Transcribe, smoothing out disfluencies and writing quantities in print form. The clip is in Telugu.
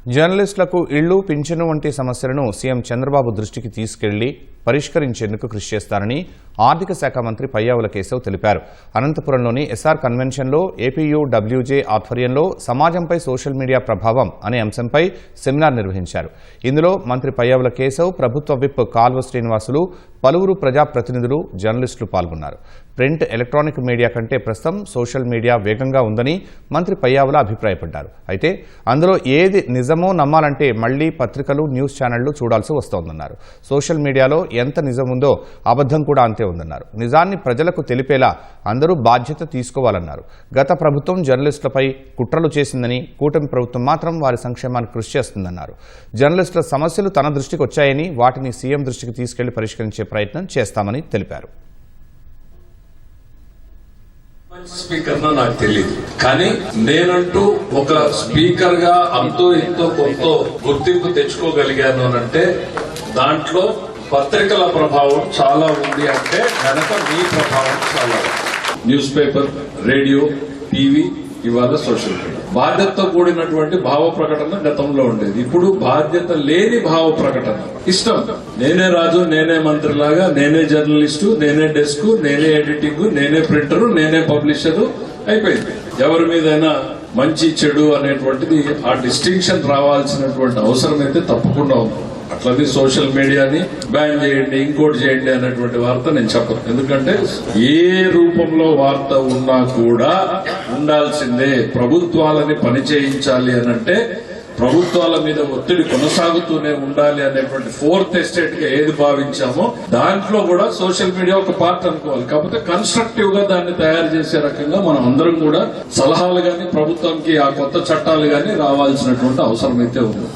జర్నలిస్టులకు ఇళ్లు, పింఛను వంటి సమస్యలను సీఎం చంద్రబాబు దృష్టికి తీసుకెళ్లి పరిష్కరించేందుకు కృషి చేస్తారని ఆర్థిక శాఖ మంత్రి పయ్యావుల కేశవ్ తెలిపారు. అనంతపురంలోని ఎస్ఆర్ కన్వెన్షన్లో ఏపీయూడబ్ల్యూజే ఆధ్వర్యంలో సమాజంపై సోషల్ మీడియా ప్రభావం అనే అంశంపై సెమినార్ నిర్వహించారు. ఇందులో మంత్రి పయ్యావుల కేశవ్, ప్రభుత్వ విప్ కాల్వ శ్రీనివాసులు, పలువురు ప్రజాప్రతినిధులు, జర్నలిస్టులు పాల్గొన్నారు. ప్రింట్, ఎలక్ట్రానిక్ మీడియా కంటే ప్రస్తుతం సోషల్ మీడియా వేగంగా ఉందని మంత్రి పయ్యావుల అభిప్రాయపడ్డారు. అయితే అందులో ఏది నిజమో నమ్మాలంటే మళ్లీ పత్రికలు, న్యూస్ ఛానళ్లు చూడాల్సి వస్తోందన్నారు. సోషల్ మీడియాలో ఎంత నిజం ఉందో అబద్ధం కూడా అంతే ఉందన్నారు. నిజాన్ని ప్రజలకు తెలిపేలా అందరూ బాధ్యత తీసుకోవాలన్నారు. గత ప్రభుత్వం జర్నలిస్టులపై కుట్రలు చేసిందని, కూటమి ప్రభుత్వం మాత్రం వారి సంక్షేమానికి కృషి చేస్తుందన్నారు. జర్నలిస్టుల సమస్యలు తన దృష్టికి వచ్చాయని, వాటిని సీఎం దృష్టికి తీసుకెళ్లి పరిష్కరించే ప్రయత్నం చేస్తామని తెలిపారు. స్పీకర్ నాకు తెలియదు, కానీ నేనంటూ ఒక స్పీకర్ గా అంతో ఇంతో కొంత గుర్తింపు తెచ్చుకోగలిగాను అంటే దాంట్లో పత్రికల ప్రభావం చాలా ఉంది. అంటే వెనక మీ ప్రభావం చాలా ఉంది. న్యూస్ పేపర్, రేడియో, టీవీ, ఇవాళ సోషల్ మీడియా. బాధ్యతతో కూడినటువంటి భావ ప్రకటన గతంలో ఉండేది. ఇప్పుడు బాధ్యత లేని భావ ప్రకటన. ఇష్టం, నేనే రాజు, నేనే మంత్రి లాగా, నేనే జర్నలిస్టు, నేనే డెస్క్, నేనే ఎడిటింగ్, నేనే ప్రింటరు, నేనే పబ్లిషరు అయిపోయింది. ఎవరి మీదైనా మంచి చెడు అనేటువంటిది ఆ డిస్టింక్షన్ రావాల్సినటువంటి అవసరం అయితే తప్పకుండా ఉంది. అట్లనే సోషల్ మీడియాని బ్యాన్ చేయండి, ఇంకోటి చేయండి అనేటువంటి వార్త నేను చెప్పను. ఎందుకంటే ఏ రూపంలో వార్త ఉన్నా కూడా ఉండాల్సిందే. ప్రభుత్వాలని పని చేయించాలి అనంటే ప్రభుత్వాల మీద ఒత్తిడి కొనసాగుతూనే ఉండాలి అనేటువంటి ఫోర్త్ ఎస్టేట్ గా ఏది భావించామో దాంట్లో కూడా సోషల్ మీడియా ఒక పార్ట్ అనుకోవాలి. కాకపోతే కన్స్ట్రక్టివ్ గా దాన్ని తయారు చేసే రకంగా మనం అందరం కూడా సలహాలు గాని, ప్రభుత్వానికి ఆ కొత్త చట్టాలు గాని రావాల్సినటువంటి అవసరం అయితే ఉంది.